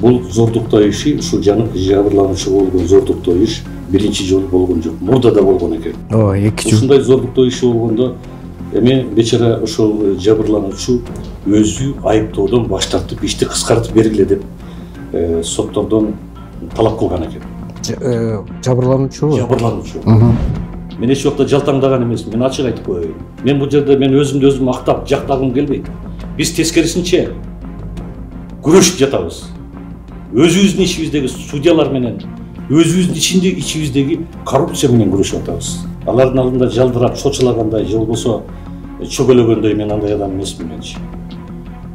Бул зордуктоо иши ушул жабырлануучу болгон зордуктоо иш биринчи жолу болгон жок. Мурда да болгон экен. Ооба, 2 жыл. Ушундай зордуктоо иши болгондо эми бечара ошол жабырлануучу өзү айыптоодон баш тартып, ишти кыскартып бергиле деп соттордон талап кылган экен. Жабырлануучу? Жабырлануучу. Мен эч убакта жалтаңдаган эмесмин. Мен ачык айтып коеюн. Мен бул жерде өзүмдү өзүм актап, жактагым келбейт. Биз тескерисинче күрөшүп жатабыз. Өзүбүздүн ичибиздеги судьялар менен, өзүбүздүн ичибиздеги коррупция менен күрөшүп атабыз. Алардын алдында жалдырап, чочулагандай, же болбосо чөгөлөгөндөй мен андай адам эмесмин менчи.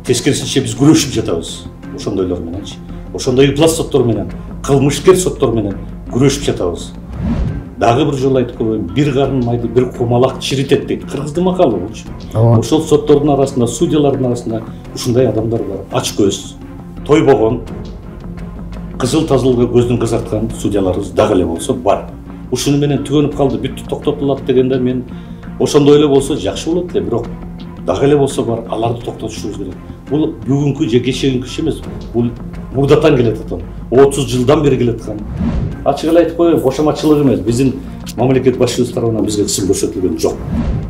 Тескерисинче биз күрөшүп жатабыз ошондойлор мененчи. Ошондой ыплас соттор менен, кылмышкер соттор менен күрөшүп жатабыз. Дагы бир жолу айтып коеюн, бир карын майды бир кумалак чиритет дейт. Кыргыздын макалы болчу. Ошол соттордун арасында, судьялардын арасында ушундай адамдар бар. Ач көз, тойбогон, кызыл тазылыкка көздүн кызарткан судьяларыбыз дагы эле болсо бар. Ушуну менен түгөнүп калды, бүттү, токтотулат дегенде мен ошондой эле болсо жакшы болот эле, бирок дагы эле болсо бар, аларды токтотушубуз керек. Бул бүгүнкү же кечээкү иш эмес, бул мурдатан келет аткан, 30 жылдан бери келет аткан. Ачык эле айтып коеюн, бошомачылык эмес, биздин мамлекет башчыбыз тарабынан бизге кысым көрсөтүлгөн жок.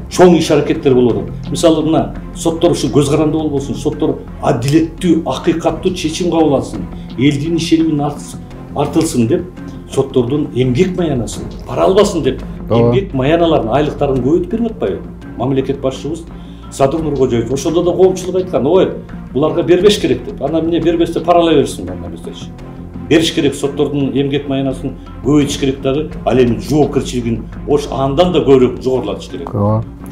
Чоң иш аракеттер болуп атат. Мисалы мына соттор ушу көз каранды болбосун, соттор адилеттүү, акыйкаттуу чечим кабыл алсын, элдин ишенимин артылсын деп, соттордун эмгек маянасын пара албасын деп, эмгек маяналарын, айлыктарын көбөйтүп берип атпайбы? Мамлекет башчыбыз Садыр Нуркожоев ошондо да коомчулук айткан, ой, буларга бербеш керек деп. Ана эмне бербесте паралай берсин анда эместечи. Бериш керек, соттордун эмгек маянасын көбөйтүш керек дагы, ал эми жоопкерчилигин андан да көбүрөөк жогорулатыш керек.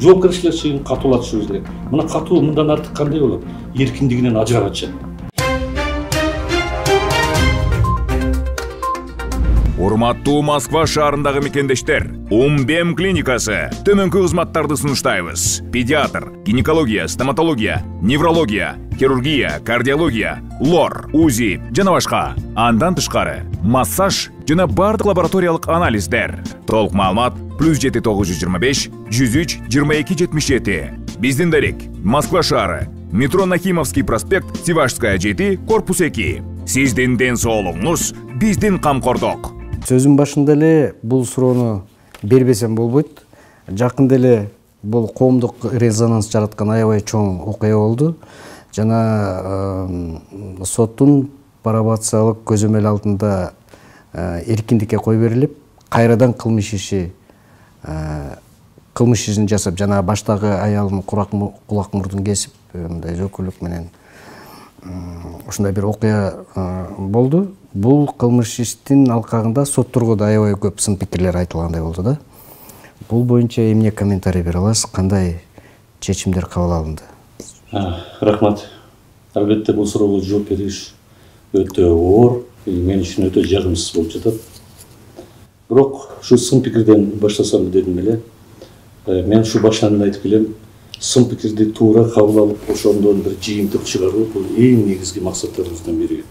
Жоопкерчилигин катуулатышыбыз керек. Мына катуу мындан артык кандай болот? Эркиндигинен ажырап атышат. Урматтуу Москва шаарындагы мекендештер, Умбем клиникасы төмөнкү кызматтарды сунуштайбыз. Педиатр, гинекология, стоматология, неврология, хирургия, кардиология, лор, УЗИ жана башка. Андан тышкары массаж жана бардык лабораториялык анализдер. Толук маалымат +7 925 103 22 77. Биздин дарек Москва шаары, метро Нахимовский проспект, Сивашская 7, корпус 2. Сиздин ден соолугуңуз биздин камкордук. Сөзүм башында эле бул суроону бербесем болбойт. Жакында эле бул коомдук резонанс жараткан аябай чоң окуя болду. Жана соттун пробациялык көзөмөл алдында эркиндикке кой берилип, кайрадан кылмыш ишин жасап, жана баштагы аялын кулак мурдун кесип, мындай жөкөлүк менен ушундай бир окуя болду. Бул кылмыш иштин алкагында сотторго да аябай көп сын пикирлер айтылгандай болду да. Бул боюнча эмне комментарий бере аласыз? Кандай чечимдер кабыл алынды? Рахмат. Албетте бул суроого жооп бериш өтө оор, мен үчүн өтө жагымсыз болуп жатат. Бирок ушу сын пикирден баштасам дедим эле. Мен ушу башынан айтып келем, сын пикирди туура кабыл алып, ошондон бир жыйынтык чыгаруу бул эң негизги максаттарыбыздын бири.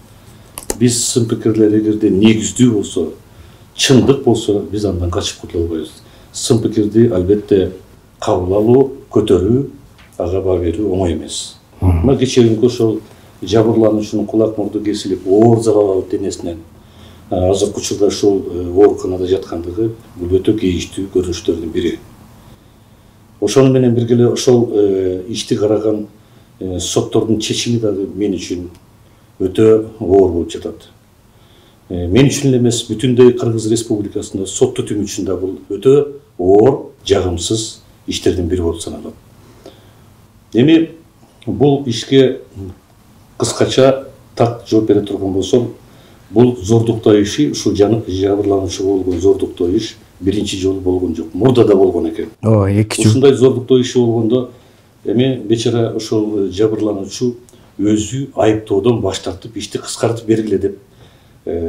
Биз сын пикирлер эгерде негиздүү болсо, чындык болсо, биз андан качып кутула албайбыз. Сын пикирди албетте кабыл алуу, көтөрүү, ага баа берүү оңой эмес. Мына кечээкү ошол жабырлануучунун кулак мурду кесилип, оор залал алып денесинен азыркы учурда ушул ооруканада жаткандыгы бул өтө кейиштүү көрүнүштөрдүн бири. Ошону менен бирге эле ошол ишти караган соттордун чечими дагы мен үчүн өтө оор болуп жатат. Мен үчүн эле эмес, бүтүндөй Кыргыз Республикасында сот түтүм үчүн да бул өтө оор, жагымсыз иштердин бири болуп саналат. Эми бул ишке кыскача так жооп бере турган болсом, бул зордуктоо иши, ушул жабырлануучу болгон зордуктоо иш биринчи жолу болгон жок, мурда да болгон экен. Ооба, 2 жыл. Ушундай зордуктоо иши болгондо эми бечара ошол жабырлануучу өзү айыптоодон баш тартып, ишти кыскартып бергиле деп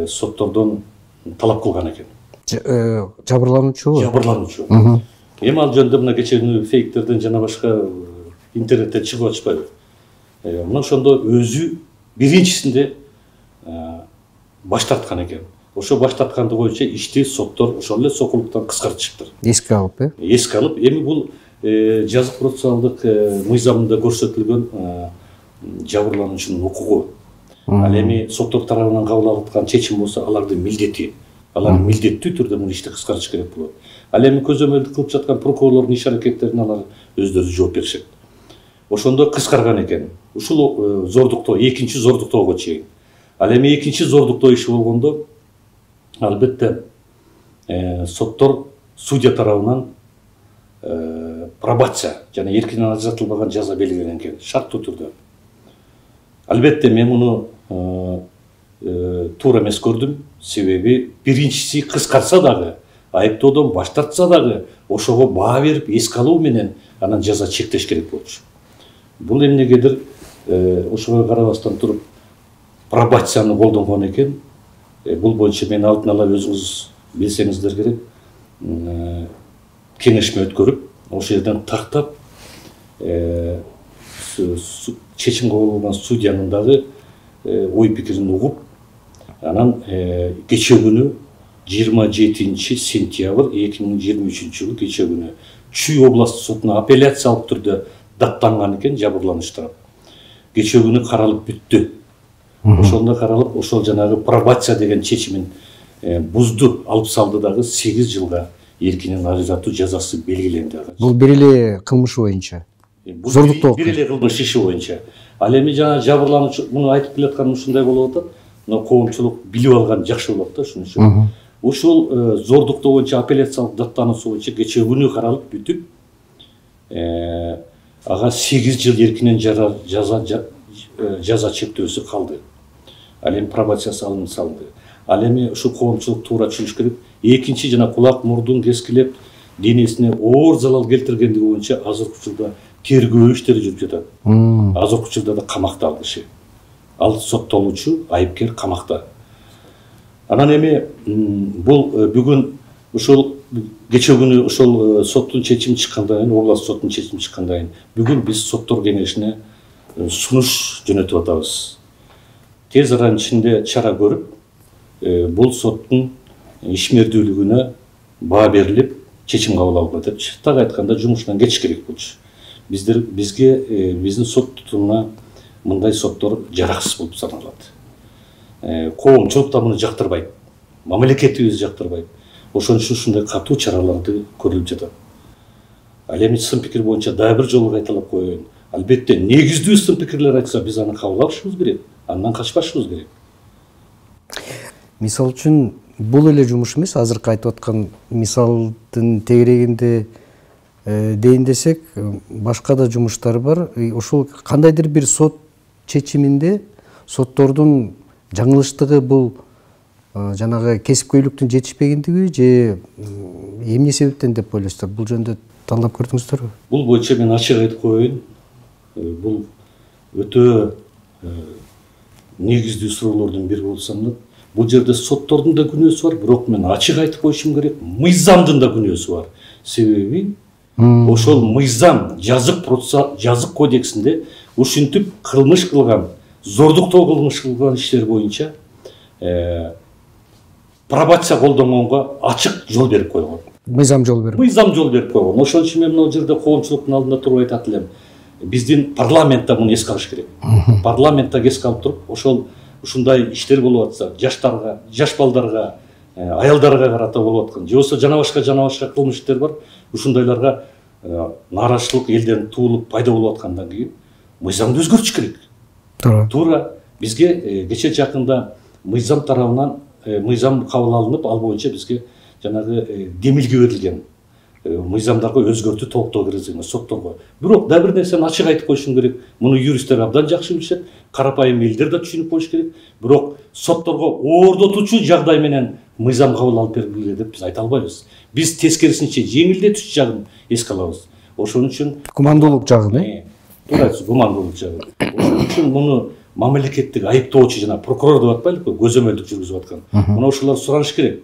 соттордон талап кылган экен. Жабырлануучу? Жабырлануучу. Эми ал жөнүндө мына кечээ фейктерден жана башка интернеттен чыгып атышпайбы? Мына ошондо өзү биринчисинде баш тарткан экен. Ошо баш тартканды боюнча ишти соттор ошол эле сокулуктан кыскартышыптыр. Эске алып, Эске алып, эми бул жазык процессуалдык мыйзамында көрсөтүлгөн жабырлануучунун укугу. Ал эми соттор тарабынан кабыл алып аткан чечим болсо алардын милдети. Алар милдеттүү түрдө муну ишти кыскартыш керек болот. Ал эми көзөмөлдүк кылып жаткан прокурорлордун иш аракеттерине алар өздөрү жооп беришет. Ошондо кыскарган экен. Ушул зордуктоо, экинчи зордуктоого чейин. Ал эми экинчи зордуктоо иши болгондо албетте соттор судья тарабынан пробация жана эркинен ажыратылбаган жаза белгиленген экен, шарттуу түрдө. Албетте мен муну туура эмес көрдүм, себеби биринчиси кыскартса дагы, айыптоодон баш тартса дагы, ошого баа берип, эске алуу менен анан жаза чектеш керек болчу. Бул эмнегедир ошого карабастан туруп пробацияны колдонгон экен. Бул боюнча мен алдын ала өзүңүз билсеңиздер керек, кеңешме өткөрүп, ошол жерден тактап чечим кабыл алган судьянын дагы ой пикирин угуп, анан кечээ күнү 27 сентябрь 2023 жылы кечээ күнү Чүй областтык сотуна апелляциялык түрдө даттанган экен жабырлануучу тарап. Кечээ күнү каралып бүттү. Ошондо каралып, ошол жанагы пробация деген чечимин бузду, алып салды дагы 8 жылга эркинен ажыратуу жазасы белгиленди. Бул бир эле кылмыш боюнча. Зордуктоо. Бир эле кылмыш иши боюнча. Ал эми жана жабырлануучу муну айтып келатканым ушундай болуп атат. Мына коомчулук билип алган жакшы болот да ошон үчүн. Ушул зордуктоо боюнча апелляциялык даттануусу боюнча кечээ күнү каралып бүтүп, ага 8 жыл эркинен жаза чектөөсү калды. Ал эми пробациясы алынып салынды. Ал эми ушу коомчулук туура түшүнүш керек. Экинчи жана кулак мурдун кескилеп, денесине оор залал келтиргендиги боюнча азыркы учурда тергөө иштери жүрүп жатат. Азыркы учурда да камакта ал киши. Ал соттолуучу, айыпкер камакта. Анан эми бул бүгүн ушул кечээ күнү ошол соттун чечими чыккандан кийин, област соттун чечими чыккандан кийин, бүгүн биз соттор кеңешине сунуш жөнөтүп атабыз. Тез аранын ичинде чара көрүп, бул соттун ишмердүүлүгүнө баа берилип, чечим кабыл алынат депчи. Так айтканда жумушунан кетиш керек болчу. Бизге биздин сот тутумуна мындай соттор жараксыз болуп саналат. Коомчулук да муну жактырбайт, мамлекетибиз жактырбайт. Ошон үчүн ушундай катуу чараларды көрүлүп жатат. Ал эми сын пикир боюнча дагы бир жолу кайталап коеюн. Албетте негиздүү сын пикирлер айтса биз аны кабыл алышыбыз керек, андан качпашыбыз керек. Мисал үчүн бул эле жумуш эмес, азыркы айтып аткан мисалдын тегерегинде дейин десек, башка да жумуштар бар. Ошол кандайдыр бир сот чечиминде соттордун жаңылыштыгы бул жанагы кесипкөйлүктүн жетишпегендиги же эмне себептен деп ойлойсуздар? Бул жөнүндө талдап көрдүңүздөрбү? Бул боюнча мен ачык айтып коеюн. Бул өтө негиздүү суроолордун бири болуп саналат. Бул жерде соттордун да күнөөсү бар, бирок мен ачык айтып коюшум керек, мыйзамдын да күнөөсү бар. Себеби ошол мыйзам жазык кодексинде ушинтип кылмыш кылган, зордуктоо кылмыш кылган иштер боюнча пробация колдонгонго ачык жол берип койгон. Мыйзам жол берип. Мыйзам жол берип койгон. Ошон үчүн мен мына жерде коомчулуктун алдында туруп айтат элем. Биздин парламентте муну эске алыш керек. Парламентте эске алып туруп, ушундай иштер болуп атса, жаштарга, жаш балдарга, аялдарга карата болуп аткан, же болбосо жана башка кылмыш иштер бар. Ушундайларга нааразычылык элден туулуп пайда болуп аткандан кийин мыйзамды өзгөртүш керек. Туура бизге кече жакында мыйзам тарабынан мыйзам кабыл алынып, ал боюнча бизге жанагы демилге берилген. Мыйзамдарга өзгөртүү толуктоо киргизилген сотторго. Бирок да бир нерсени ачык айтып коюшум керек. Муну юристтер абдан жакшы билишет, карапайым элдер да түшүнүп коюш керек. Бирок сотторго оордотуучу жагдай менен мыйзам кабыл алып бергиле деп биз айта албайбыз. Биз тескерисинче жеңилдетүүчү жагын эске алабыз. Ошон үчүн кумандуулук жагын, туура кумандуулук жагын. Ошон үчүн муну мамлекеттик айыптоочу жана прокурор деп атпайлыкпы, көзөмөлдүк жүргүзүп аткан. Мына ошолор сураныш керек.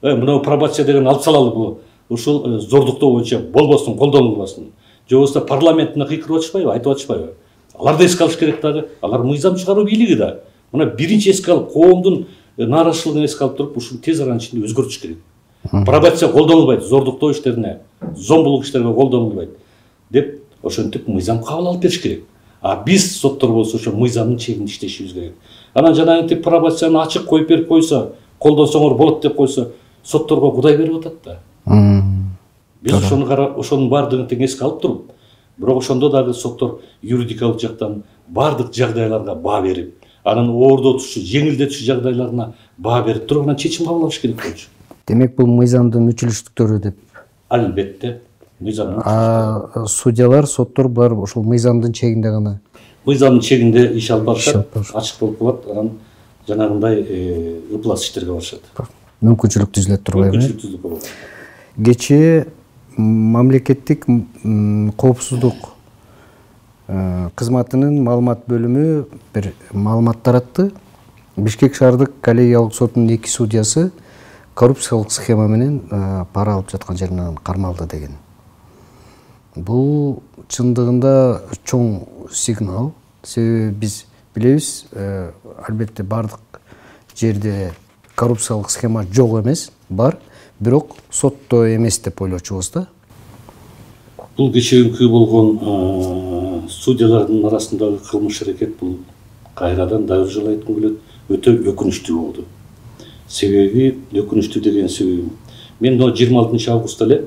Мына пробация деген алып салалы бул. Ушул зордуктоо боюнча болбосун, колдонулбасын. Же болбосо парламенттин кыйкырып атышпайбы, айтып атышпайбы? Алар да эске алыш керек дагы. Алар мыйзам чыгаруу бийлиги да. Мына биринчи эске алып, коомдун нааразычылыгын эске алып туруп, ушул тез аранын ичинде өзгөртүш керек. Пробация колдонулбайт, зордуктоо иштерине, зомбулук иштерине колдонулбайт деп ошентип мыйзам кабыл алып бериш керек. А биз соттор болсо ошо мыйзамдын чегинде иштешибиз керек. Анан жанагынтип пробацияны ачык коюп берип койсо, колдонсоңор болот деп койсо, сотторго кудай берип атат да. Биз ошонун бардыгын тең эске алып туруп, бирок ошондо дагы соттор юридикалык жактан бардык жагдайларга баа берип, анан оордотушу, жеңилдетүүчү жагдайларына баа берип туруп, анан чечим кабыл алыш керек болчу. Демек бул мыйзамдын мүчүлүштүктөрү деп. Албетте, мыйзамдын. Судьялар, соттор булар ошол мыйзамдын чегинде гана. Мыйзамдын чегинде иш алып барышат, ачык болуп калат, анан жанагындай ыплас иштерге барышат. Мүмкүнчүлүк түзүлөт турбайбы? Мүмкүнчүлүк түзүлүп калат. Кечээ мамлекеттик коопсуздук кызматынын маалымат бөлүмү бир маалымат таратты. Бишкек шаардык коллегиялык сотунун 2 судьясы коррупциялык схема менен пара алып жаткан жеринен кармалды деген. Бул чындыгында чоң сигнал. Себеби биз билебиз, албетте бардык жерде коррупциялык схема жок эмес, бар, бирок сотто эмес деп ойлочубуз да. Бул кечээкү болгон судьялардын арасындагы кылмыш аракет бул кайрадан дагы жолу айткым келет, өтө өкүнүчтүү болду. Себеби өкүнүчтүү деген себеби мен 26 августта эле,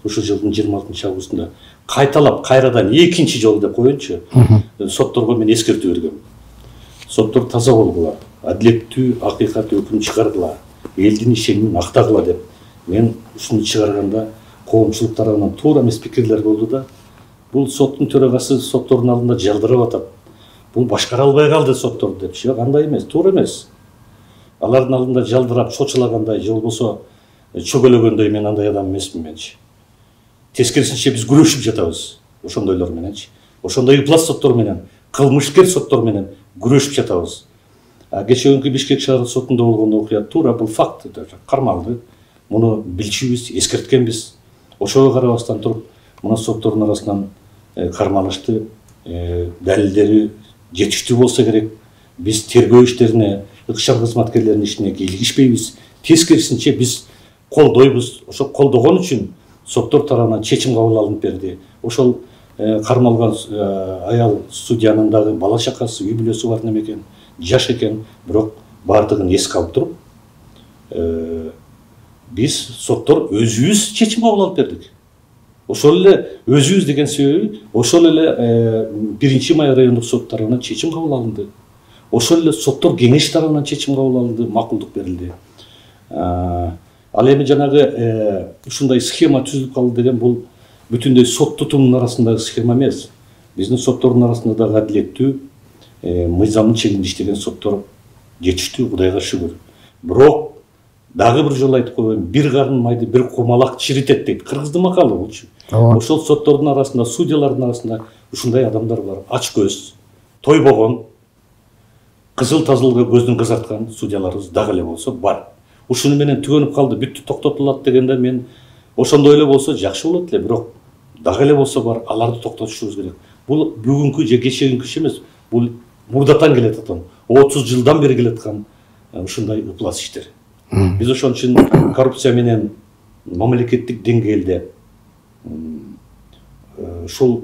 ушул жылдын 26 августунда кайталап кайрадан экинчи жолу деп коеюнчу, сотторго мен эскертүү бергем. Соттор таза болгула, адилеттүү, акыйкат өкүм чыгаргыла, элдин ишенимин актагыла деп мен ушуну чыгарганда коомчулук тарабынан туура эмес пикирлер болду да. Бул соттун төрагасы соттордун алдында жалдырап атат. Бул башкара албай калды соттор деп. Жок, андай эмес, туура эмес. Алардын алдында жалдырап, чочулагандай, же болбосо чөгөлөгөндөй мен андай адам эмесмин менчи. Тескерисинче биз күрөшүп жатабыз ошондойлор мененчи. Ошондой ыплас соттор менен, кылмышкер соттор менен күрөшүп жатабыз. Кечээкү Бишкек шаардык сотунда болгон окуя туура бул факт, кармалды. Муну билчүбүз, эскерткенбиз. Ошого карабастан туруп, мына соттордун арасынан кармалышты, далилдери жетиштүү болсо керек. Биз тергөө иштерине, ыкчам кызматкерлердин ишине кийлигишпейбиз. Тескерисинче биз колдойбуз. Ошо колдогон үчүн соттор тарабынан чечим кабыл алынып берди. Ошол кармалган аял судьянын дагы бала чакасы, үй бүлөсү бар неме экен, жаш экен, бирок бардыгын эске алып туруп, биз соттор өзүбүз чечим кабыл алып бердик. Ошол эле өзүбүз деген себеби, ошол эле 1-Май райондук сот тарабынан чечим кабыл алынды. Ошол эле соттор кеңеш тарабынан чечим кабыл алынды, макулдук берилди. Ал эми жанагы ушундай схема түзүлүп калды деген бул бүтүндөй сот тутумунун арасындагы схема эмес. Биздин соттордун арасында дагы адилеттүү, мыйзамдын чегинде иштеген соттор жетиштүү, Кудайга шүгүр. Бирок дагы бир жолу айтып коеюн, бир карын майды бир кумалак чиритет дейт. Кыргыздын макалы болчу. Ошол соттордун арасында, судьялардын арасында ушундай адамдар бар. Ач көз, тойбогон, кызыл тазылыкка көздүн кызарткан судьяларыбыз дагы эле болсо бар. Ушуну менен түгөнүп калды, бүттү, токтотулат дегенде мен ошондой эле болсо жакшы болот эле, бирок дагы эле болсо бар, аларды токтотушубуз керек. Бул бүгүнкү же кечээкү иш эмес, бул мурдатан келе жаткан, 30 жылдан бери келе жаткан ушундай ыплас иштер. Биз ошон үчүн коррупция менен мамлекеттик деңгээлде ушул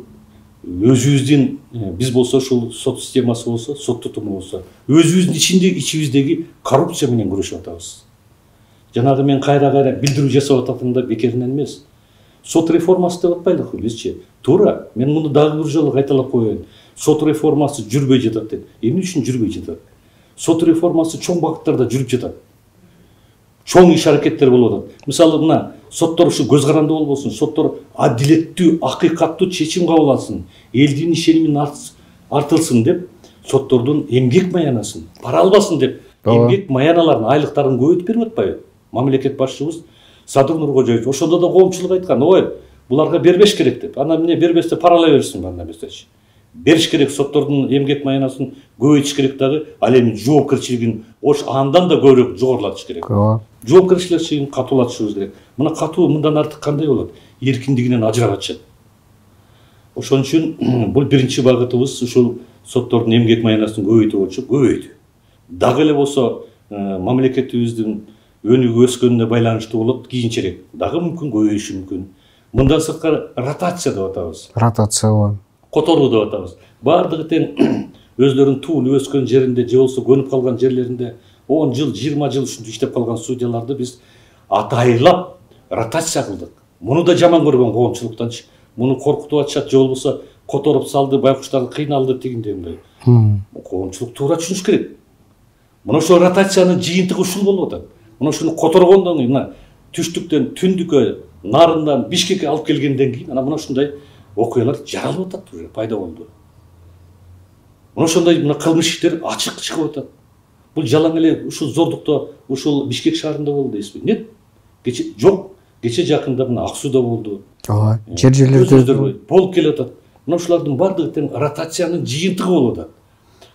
өзүбүздүн, биз болсо ушул сот системасы болсо, сот тутуму болсо, өзүбүздүн ичибиздеги коррупция менен күрөшүп атабыз. Жанагы мен кайра билдирүү жасап ататында бекеринен эмес. Сот реформасы деп атпайлыкпы бизчи? Туура, мен муну дагы бир жолу кайталап коеюн. Сот реформасы жүрбөй жатат деп. Эмне үчүн жүрбөй жатат? Сот реформасы чоң багыттарда жүрүп жатат. Чоң иш аракеттер болуп атат. Мисалы мына соттор ушу көз каранды болбосун, соттор адилеттүү, акыйкаттуу чечим кабыл алсын, элдин ишенимин артылсын деп, соттордун эмгек маянасын пара албасын деп, эмгек маяналарын, айлыктарын көбөйтүп берип атпайбы? Мамлекет башчыбыз Садыр Нуркожоевич ошондо да коомчулук айткан, ой, буларга бербеш керек деп. Анан эмне бербесте паралай берсин анда эместечи. Бериш керек, соттордун эмгек маянасын көбөйтүш керек дагы, ал эми жоопкерчилигин андан да көбүрөөк жогорулатыш керек. Жоопкерчилигин катуулатышыбыз керек. Мына катуу мындан артык кандай болот? Эркиндигинен ажырап атышат. Ошон үчүн бул биринчи багытыбыз ушул соттордун эмгек маянасын көбөйтүү болчу, көбөйдү. Дагы эле болсо мамлекетибиздин өнүгүп өскөнүнө байланыштуу болот, кийинчерээк дагы мүмкүн көбөйүшү мүмкүн. Мындан сырткары ротация деп атабыз. Ротация. Которуу деп атабыз. бардыгы тең өзлөрүнүн туулуп өскөн жеринде же болбосо көнүп калган жерлеринде 10 жыл 20 жыл ушинтип иштеп калган судьяларды биз атайлап ротация кылдык. Муну да жаман көргөн коомчулуктанчы. Муну коркутуп атышат же болбосо которуп салды, байкуштар кыйналды тигиндей. Коомчулук туура түшүнүш керек. Мына ошо ротациянын жыйынтыгы ушул болуп атат. Мына ушуну которгондон кийин, мына түштүктөн түндүккө, нарындан Бишкекке алып келгенден кийин мына ушундай окуялар жаралып атат, уже пайда болду. Мына ошондой мына кылмыш иштер ачык чыгып атат. Бул жалаң эле ушул зордукта, ушул Бишкек шаарында болду дейсизби? Нет? Жок. Кече жакында мына Ак сууда болду. Ооба, жерлерде болуп келе атат. Мына ушулардын бардыгы тең ротациянын жыйынтыгы болуп атат.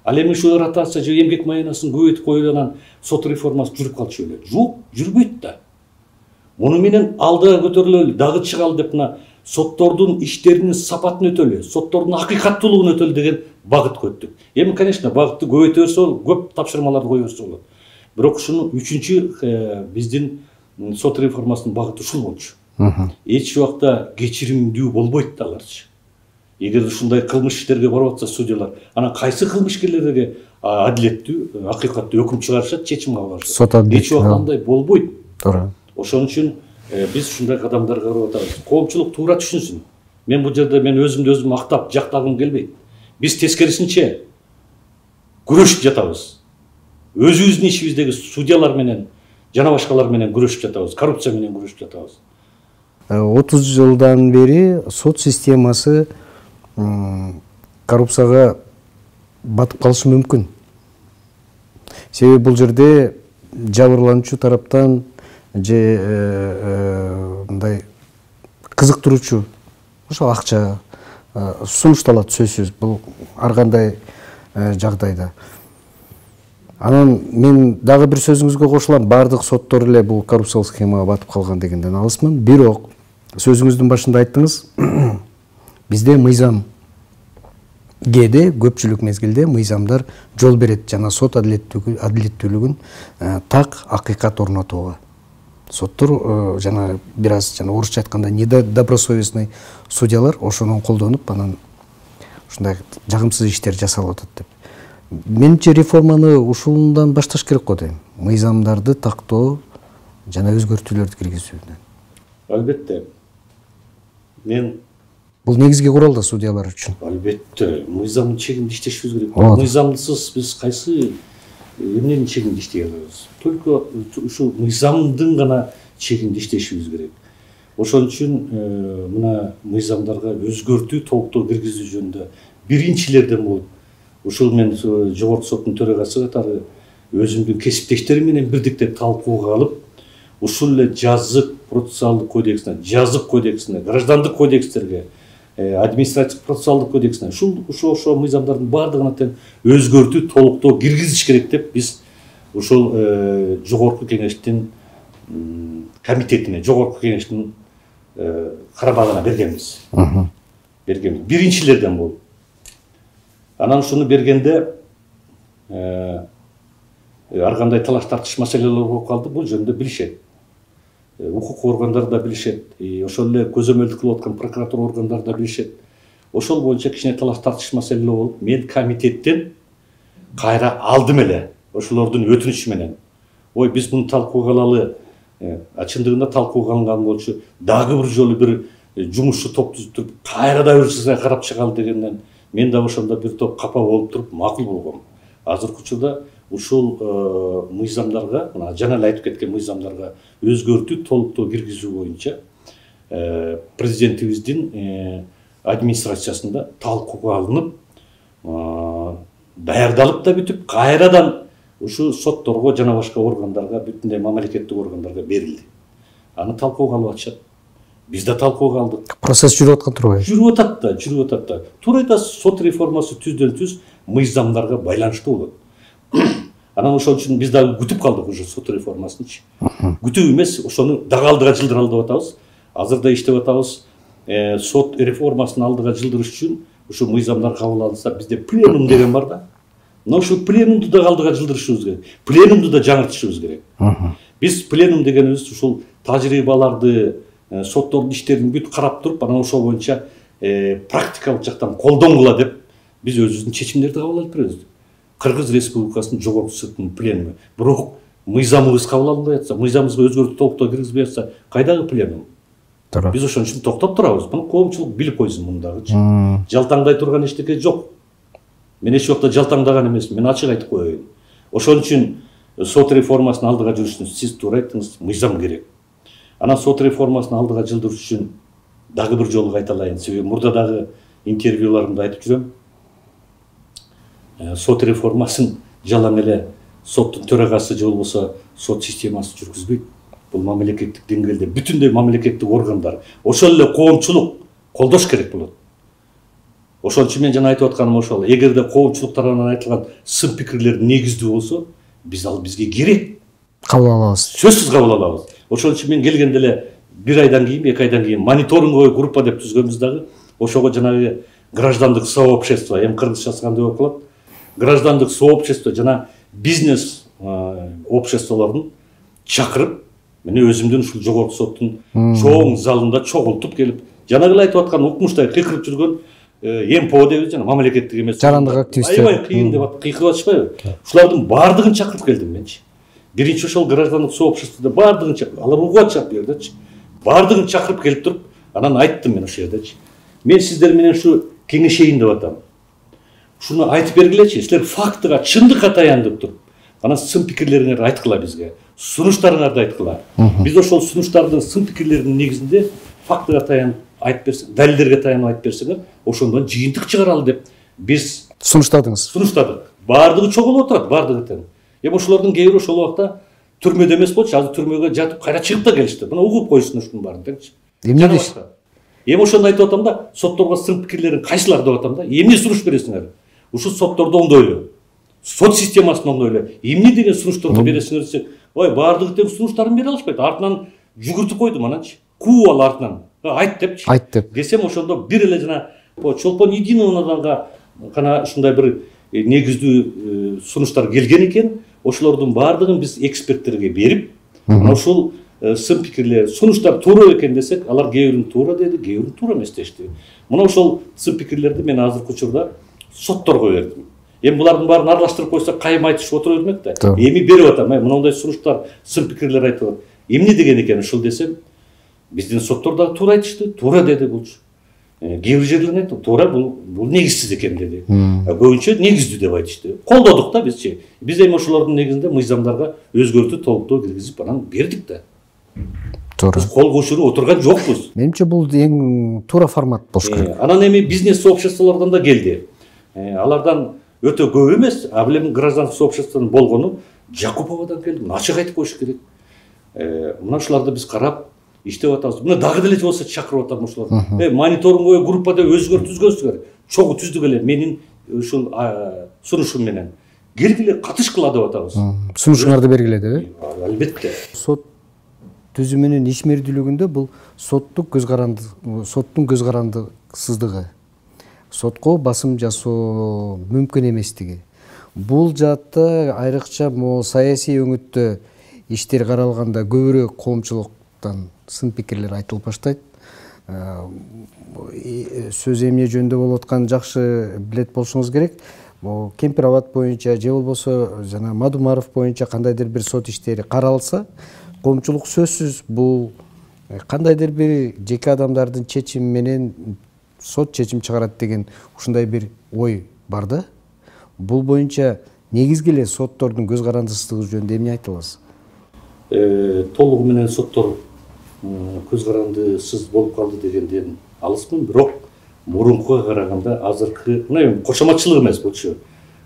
Ал эми ушул ротация же эмгек майынасын көбөйтүп коюлган сот реформасы жүрүп калчу эле. Жок, жүрбөйт да. Муну менен алдыга көтөрүлөлү, дагы чыгалы деп мына соттордун иштеринин сапатын өтөлү, соттордун акыйкаттуулугун өтөлү деген багыт көттүк. Эми, конечно, багытты көбөйтө берсе болот, көп тапшырмаларды кое берсе болот. Бирок ушунун үчүнчү биздин сот реформасынын багыты ушул болчу. Эч убакта кечиримдүү болбойт аларчы. Эгер ушундай кылмыш иштерге барып атса судьялар, анан кайсы кылмышкерлерге адилеттүү, акыйкаттуу өкүм чыгарышат, чечим кабыл алышат. Сот адилет. Эч убакта андай болбойт. Туура. Ошон үчүн биз ушундай кадамдарга барып атабыз. Коомчулук туура түшүнсүн. Мен бул жерде өзүмдү өзүм актап, жактагым келбейт. Биз тескерисинче күрөшүп жатабыз. Өзүбүздүн ишибиздеги судьялар менен жана башкалар менен күрөшүп жатабыз, коррупция менен күрөшүп жатабыз. 30 жылдан бери сот системасы коррупцияга батып калышы мүмкүн. Себеби бул жерде жабырлануучу тараптан же мындай кызыктыруучу ошо акча сунушталат, сөзсүз. Бул ар кандай жагдайда. Анан мен дагы бир сөзүңүзгө кошулам, бардык соттор эле бул коррупциялык схемага батып калган дегенден алысмын. Бирок сөзүңүздүн башында айттыңыз, бизде мыйзам кээде көпчүлүк мезгилде мыйзамдар жол берет жана сот адилеттүүлүгүн так акыйкат орнотууга. Соттор жана бир аз жана орусча айтканда недобросовестный судьялар ошону колдонуп анан ушундай жагымсыз иштер жасалып атат деп. Менимче реформаны ушундан башташ керек го дейм. Мыйзамдарды тактоо жана өзгөртүүлөрдү киргизүүнөн. Албетте. Бул негизги курал да судьялар үчүн. Албетте, мыйзамдын чегинде иштешибиз керек. Мыйзамсыз биз кайсы эмненин чегинде иштей алабыз? Только ушул мыйзамдын гана чегинде иштешибиз керек. Ошон үчүн мына мыйзамдарга өзгөртүү, толуктоо киргизүү жөнүндө биринчилерден болуп, ушул мен жогорку соттун төрагасы катары өзүмдүн кесиптештерим менен бирдикте талкууга алып, ушул эле жазык процессуалдык кодексине, жазык кодексине, граждандык кодекстерге, административдик процессуалдык кодексине ошо мыйзамдардын баардыгына тең өзгөртүү, толуктоо киргизиш керек деп биз ушул жогорку кеңештин комитетине, жогорку кеңештин карамагына бергенбиз. Биринчилерден болуп. Анан ушуну бергенде ар кандай талаш тартыш маселелер болуп калды, бул жөнүндө билишет. Укук органдары да билишет, ошол эле көзөмөлдүк кылып аткан прокуратура органдары да билишет. Ошол боюнча кичине талаш тартыш маселелер болуп, мен комитеттен кайра алдым эле ошолордун өтүнүчү менен. Ой, биз муну талкууга алалы, чындыгында талкууга алынган болчу, дагы бир жолу бир жумушчу топ түзүп туруп, кайра да бир жерге карап чыгалы дегенден мен да ошондо бир топ капа болуп туруп макул болгом. Азыркы учурда ушул мыйзамдарга, мына жана эле айтып кеткен мыйзамдарга өзгөртүү, толуктоо киргизүү боюнча президентибиздин администрациясында талкууга алынып, даярдалып да бүтүп, кайрадан ушу сотторго жана башка органдарга, бүтүндөй мамлекеттик органдарга берилди. Аны талкууга алып атышат. Биз да талкууга алдык. Процесс жүрүп аткан турбайбы? Жүрүп атат да. Туура айтасыз, сот реформасы түздөн-түз мыйзамдарга байланыштуу болот. Анан ошон үчүн биз дагы күтүп калдык уже сот реформасынчы. Күтүү эмес, ошону дагы алдыга жылдыралы деп атабыз. Азырда иштеп атабыз. Сот реформасын алдыга жылдырыш үчүн ушу мыйзамдар кабыл алынса, бизде пленум деген бар да. Мына ушул пленумду да алдыга жылдырышыбыз керек. Пленумду да жаңыртышыбыз керек. Биз пленум дегенибиз ушул тажрыйбаларды, соттордун иштерин бүт карап туруп, анан ошол боюнча практикалык жактан колдонгула деп Биз өзүбүздүн чечимдерди кабыл алып беребиз. Кыргыз Республикасынын жогорку сотунун пленуми. Бирок мыйзамыбыз кабыл алынбай атса, мыйзамыбызга өзгөртүү толуктоо киргизбей атса, кайдагы пленум? Биз ошон үчүн токтоп турабыз. Муну коомчулук билип койсун мундагычы. Жалтаңдай турган эчтеке жок. Мен эч убакта жалтаңдаган эмесмин. Мен ачык айтып коеюн. Ошон үчүн сот реформасынын алдыга жүрүш үчүн сиз туура айттыңыз, мыйзам керек. Анан сот реформасынын алдыга жылдырыш үчүн дагы бир жолу кайталайын. Себеби мурда дагы интервьюларымда айтып жүрөм. Сот реформасын жалаң эле соттун төрагасы же болбосо сот системасы жүргүзбөйт. Бул мамлекеттик деңгээлде бүтүндөй мамлекеттик органдар, ошол эле коомчулук колдош керек болот. Ошон үчүн мен жана айтып атканым ошол. Эгерде коомчулук тарабынан айтылган сын пикирлер негиздүү болсо, бизге керек. Кабыл алабыз. Сөзсүз кабыл алабыз. Ошон үчүн мен келгенде эле 1 айдан кийин, 2 айдан кийин мониторинговый группа деп түзгөнбүз дагы. Ошого жанагы граждандык сообщество, эми кыргызчасы кандай болуп калат? Граждандык сообщество жана бизнес обществолорун чакырып, мени өзүмдүн ушул жогорку соттун чоң залында чогултуп келип, жанагы эле айтып аткан укмуштай кыйкырып жүргөн МПО дейбиз, жана мамлекеттик эмес жарандык активисттер. Аябай кыйын деп кыйкырып атышпайбы? Ушулардын баардыгын чакырып келдим менчи. Биринчи ошол граждандык сообществодо баардыгын чакырып, алар угуп атышат бу жердечи. Баардыгын чакырып келип туруп, анан айттым мен ошол жердечи. Мен сиздер менен ушу кеңешейин деп атам. Ушуну айтып бергилечи, силер фактыга, чындыкка таяндып туруп, анан сын пикирлериңерди айткыла бизге. Сунуштарыңарды айткыла. Биз ошол сунуштардын, сын пикирлердин негизинде фактыга таянып айтып берсең, далилдерге таянып айтып берсеңер, ошондон жыйынтык чыгаралы деп биз Сунуштадыңыз. Сунуштадык. Баардыгы чогулуп отурат, баардыгы тең. Эми ошолордун кээ бирөө ошол убакта түрмөдө эмес болчу, азыр түрмөгө жатып кайра чыгып да келишти. Мына угуп койсун ушунун баарын теңчи. Эмне дейсиз? Эми ошондо айтып атам да, сотторго сын пикирлерин кайсылар деп атам да. Эмне сунуш бересиңер? Ушул сотторду оңдойлу. Сот системасын оңдойлу. Эмне деген сунуштарды бересиңер десек, ой, баардыгы тең сунуштарын бере алышпайт. Артынан жүгүртүп койдум ананчы. Куу ал артынан. Айт депчи. Айт деп. Десем ошондо бир эле жана Чолпон Идиновнаданга гана ушундай бир негиздүү сунуштар келген экен. Ошолордун баардыгын биз эксперттерге берип, анан ушул сын пикирлер, сунуштар туура экен десек, алар кээ бирин туура деди, кээ бирин туура эмес дешти. Мына ошол сын пикирлерди мен азыркы учурда сотторго бердим. Эми булардын баарын аралаштырып койсок, кайым айтышып отура бермек да. Эми берип атам, мындай сунуштар, сын пикирлер айтып, эмне деген экен ушул десем, биздин соттор дагы туура айтышты, туура деди булчу. Кээ бир жерлерин айтты, туура бул негизсиз экен деди. Көбүнчө негиздүү деп айтышты. Колдодук да бизчи. Биз эми ошолордун негизинде мыйзамдарга өзгөртүү толуктоо киргизип анан бердик да. Туура. Кол кошуруп отурган жокпуз. Менимче бул эң туура формат болуш керек. Анан эми бизнес сообществолордон да келди. Алардан өтө көп эмес, а билем гражданский сообществонун болгону Жакуповадан келди. Ачык айтып коюш керек. Мына ушуларды биз карап иштеп атабыз. Мына дагы деле болсо чакырып атам ушуларды. Мониторинговый группада өзгөр түзгөнсүздөр. Чогуу түздүк эле менин ушул сунушум менен. Келгиле катышкыла деп атабыз. Сунушуңарды бергиле деп, Албетте. Сот түзүмүнүн ишмердүүлүгүндө бул соттун көз карандысыздыгы, сотко басым жасоо мүмкүн эместиги. Бул жаатта айрыкча саясий өңүттө иштер каралганда көбүрөөк коомчулуктан сын пикирлер айтылып баштайт. Сөз эмне жөнүндө болуп атканын жакшы билет болушуңуз керек. Кемпир абад боюнча же болбосо жана Мадумаров боюнча кандайдыр бир сот иштери каралса, коомчулук сөзсүз бул кандайдыр бир жеке адамдардын чечими менен сот чечим чыгарат деген ушундай бир ой бар да. Бул боюнча негизги эле соттордун көз карандысыздыгы жөнүндө эмне айта аласыз? Толугу менен соттор көз карандысыз болуп калды дегенден алыспын, бирок мурункуга караганда азыркы, мына кошоматчылык эмес болчу.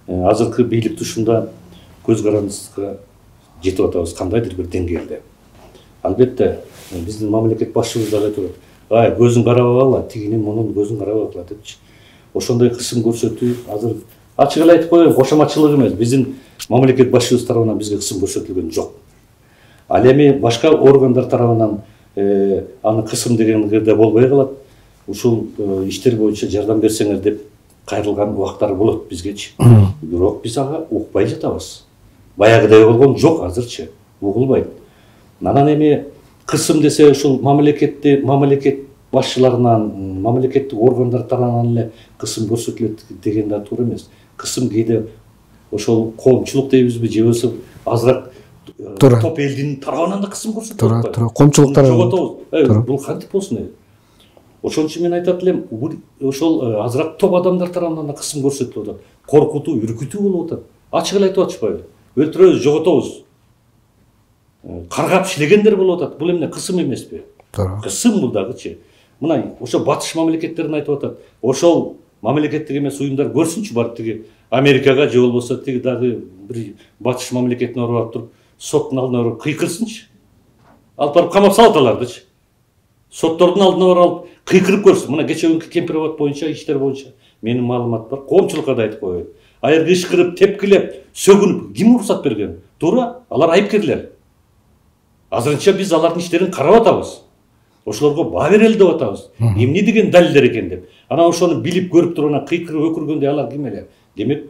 Азыркы бийлик тушунда көз карандысызга жетип атабыз кандайдыр бир деңгээлде. Албетте биздин мамлекет башчыбыз да айтып атат, көзүн карабагыла, тигинин мунун көзүн карабагыла депчи. Ошондой кысым көрсөтүү азыр ачык эле айтып коеюн, кошоматчылык эмес. Биздин мамлекет башчыбыз тарабынан бизге кысым көрсөтүлгөн жок. Ал эми башка органдар тарабынан аны кысым дегенде болбой калат. Ушул иштер боюнча жардам берсеңер деп кайрылган убактар болот бизгечи. Бирок биз ага укпай жатабыз. Баягыдай болгон жок азырчы, угулбайт. Анан эми кысым десе ушул мамлекет башчыларынан, мамлекеттик органдар тарабынан эле кысым көрсөтүлөт деген да туура эмес. Кысым кээде ошол коомчулук дейбизби, же болбосо азыраак топ элдин тарабынан да кысым көрсөтүлөт. Туура, коомчулук тарабынан. Бул кантип болсун? Ошон үчүн мен айтат элем, ошол азыраак топ адамдар тарабынан да кысым көрсөтүлүп атат. Коркутуу, үркүтүү болуп атат. Ачык эле айтып атышпайбы? Өлтүрөбүз, жоготобуз. Каргап иштегендер болуп атат. Бул эмне кысым эмеспи? Кысым бул дагычы. Мына ошо батыш мамлекеттерин айтып атат. Ошол мамлекеттик эмес уюмдар көрсүнчү, барып тиги Америкага же болбосо тиги дагы бир батыш мамлекетине барып туруп, соттун алдына барып кыйкырсынчы. Алып барып камап салат алардычы. Соттордун алдына барып алып кыйкырып көрсүн. Мына кече күнкү Кемпирабад боюнча, иштер боюнча менин маалымат бар. Коомчулукка да айтып коеюн. Аяр кышкырып, тепкилеп, сөгүнүп, ким уруксат берген? Туура, алар айыпкерлер. Азырынча биз алардын иштерин карап атабыз. Ошолорго баа берели деп атабыз. Эмне деген далилдер экен деп. Анан ошону билип көрүп туруп анан кыйкырып өкүргөндө алар ким эле? Демек,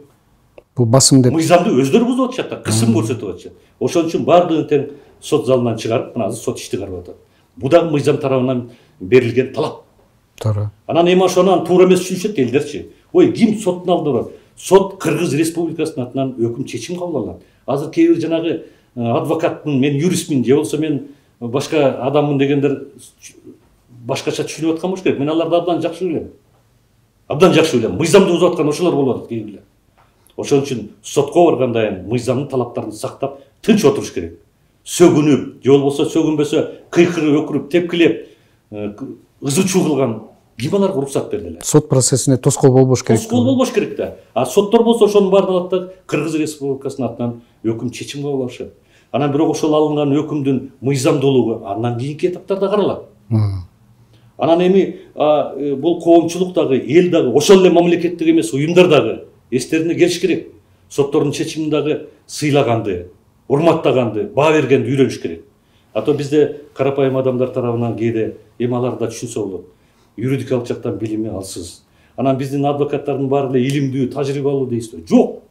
бул басым деп. Мыйзамды өздөрү бузуп атышат, кысым көрсөтүп атышат. Ошон үчүн баардыгын тең сот залынан чыгарып, мына азыр сот ишти карап атат. Бул дагы мыйзам тарабынан берилген талап. Туура. Анан эми ошону туура эмес түшүнүшөт элдерчи. Ой, ким соттун алдына барат? Сот Кыргыз Республикасынын атынан өкүм чечим кабыл алат. Азыр кээ бир жанагы адвокатмын, мен юристмин, же болбосо мен башка адаммын дегендер башкача түшүнүп аткан болуш керек. Мен аларды абдан жакшы билем. Абдан жакшы билем. Мыйзамды бузуп аткан ошолор болуп атат кээ бирлер. Ошон үчүн сотко барганда мыйзамдын талаптарын сактап, тынч отуруш керек. Сөгүнүп, же болбосо сөгүнбөсө кыйкырып, өкүрүп, тепкилеп, ызы-чуу кылган ким аларга уруксат берди эле? Сот процессине тоскоол болбош керек. Тоскоол болбош керек да. А соттор болсо ошонун баарын алат да Кыргыз Республикасынын атынан өкүм чечим кабыл алышат. Анан бирок ошол алынган өкүмдүн мыйзамдуулугу андан кийинки этаптарда каралат. Анан эми бул коомчулук дагы, эл дагы, ошол эле мамлекеттик эмес уюмдар дагы эстерине келиш керек. Соттордун чечимин дагы сыйлаганды, урматтаганды, баа бергенди үйрөнүш керек. А то бизде карапайым адамдар тарабынан кээде эми алар да түшүнсө болот. Юридикалык жактан билими алсыз. Анан биздин адвокаттардын баары эле илимдүү, тажрыйбалуу дейсизби? Жок.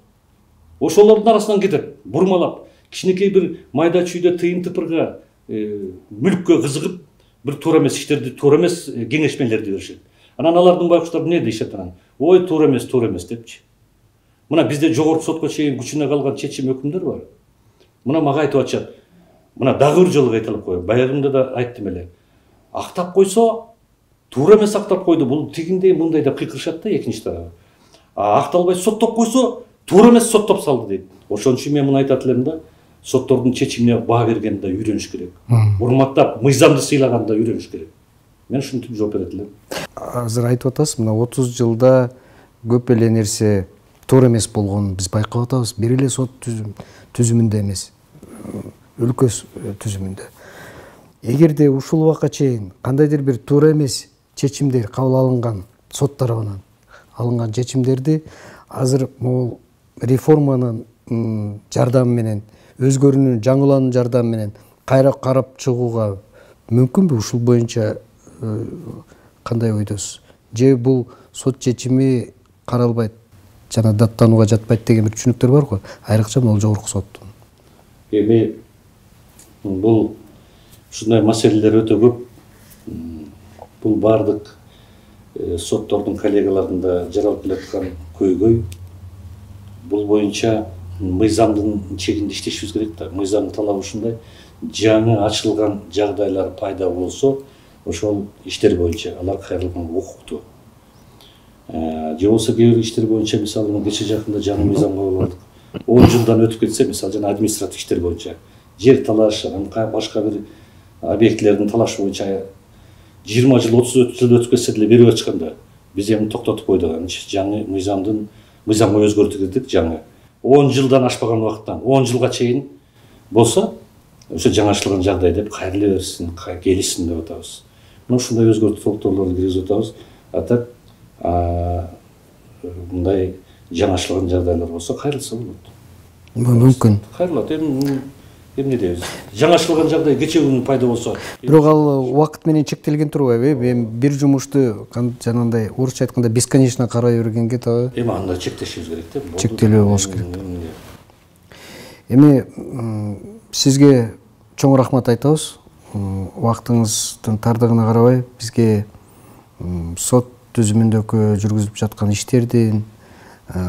Ошолордун арасынан кетет, бурмалап, кичинекей бир майда чүйдө тыйын тыпырга, мүлккө кызыгып, бир туура эмес иштерди, туура эмес кеңешмелерди беришет. Анан алардын байкуштары эмне дейишет анан? Ой, туура эмес депчи. Мына бизде жогорку сотко чейин күчүнө калган чечим өкүмдөр бар. Мына мага айтып атышат. Мына дагы бир жолу кайталап коеюн. Баягында да айттым эле. Актап койсо, туура эмес актап койду. Бул тигиндей мындай деп кыйкырышат да экинчи тарабы. Акталбай соттоп койсо, туура эмес соттоп салды дейт. Ошон үчүн мен муну айтат элем да, соттордун чечимине баа бергенди да үйрөнүш керек. Урматтап, мыйзамды сыйлаганды да үйрөнүш керек. Мен ушинтип жооп берет элем. Азыр айтып атасыз, мына 30 жылда көп эле нерсе туура эмес болгонун биз байкап атабыз. Бир эле сот түзүмүндө эмес, өлкө түзүмүндө. Эгерде ушул убакка чейин кандайдыр бир туура эмес чечимдер кабыл алынган, сот тарабынан алынган чечимдерди азыр могул реформанын жардамы менен, өзгөрүүнүн, жаңыланын жардамы менен кайра карап чыгууга мүмкүнбү? Ушул боюнча кандай ойдосуз? Же бул сот чечими каралбайт, жана даттанууга жатпайт деген бир түшүнүктөр бар го, айрыкча могул жогорку соттун. Эми бул ушундай маселелер өтө көп. Бул бардык соттордун коллегаларында жаралып келаткан көйгөй. Бул боюнча мыйзамдын чегинде иштешибиз керек да. Мыйзамдын талабы ушундай. Жаңы ачылган жагдайлар пайда болсо, ошол иштер боюнча алар кайрылган укуктуу. Же болбосо кээ бир иштер боюнча, мисалы, кече жакында жаңы мыйзам кабыл алдык. 10 жылдан өтүп кетсе, мисалы, жана административ иштер боюнча, жер талаш, башка бир объектилердин талашы боюнча 20 жыл, 30 жыл өтүп кетсе деле берип ачканда, биз эми токтотуп койдук. Жаңы мыйзамга өзгөртүү кирдик, жаңы. 10 жылдан ашпаган убакыттан 10 жылга чейин болсо, ошо жаңашылган жагдай деп кайрыла берсин, келишсин деп атабыз. Мына ушундай өзгөртүү толуктоолорду киргизип атабыз. А так мындай жаңашылган жагдайлар болсо кайрылса болот. Мүмкүн. Кайрылат. Эмне дейбиз? Жаңашылган жагдай кече күнү пайда болсо. Бирок ал убакыт менен чектелген турбайбы? Эми бир жумушту жанагындай орусча айтканда бесконечно карай бергенге дагы. Эми анда чектешибиз керек да. Чектелүү болуш керек. Эми сизге чоң рахмат айтабыз. Убактыңыздын тардыгына карабай бизге сот түзүмүндөгү жүргүзүлүп жаткан иштердин,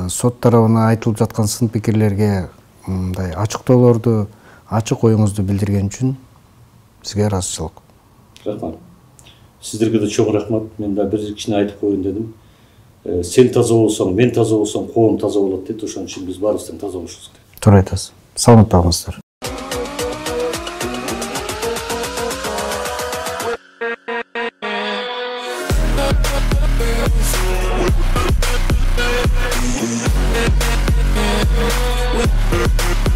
сот тарабынан айтылып жаткан сын пикирлерге мындай ачыктоолорду, ачык оюңузду билдирген үчүн сизге ыраазычылык. Рахмат. Сиздерге да чоң рахмат. Мен да бир кичине айтып коеюн дедим. Сен таза болсоң, мен таза болсом, коом таза болот дейт. Ошон үчүн биз баарыбыздан таза болушубуз керек. Туура айтасыз. Саламат болуңуздар. We'll be right back.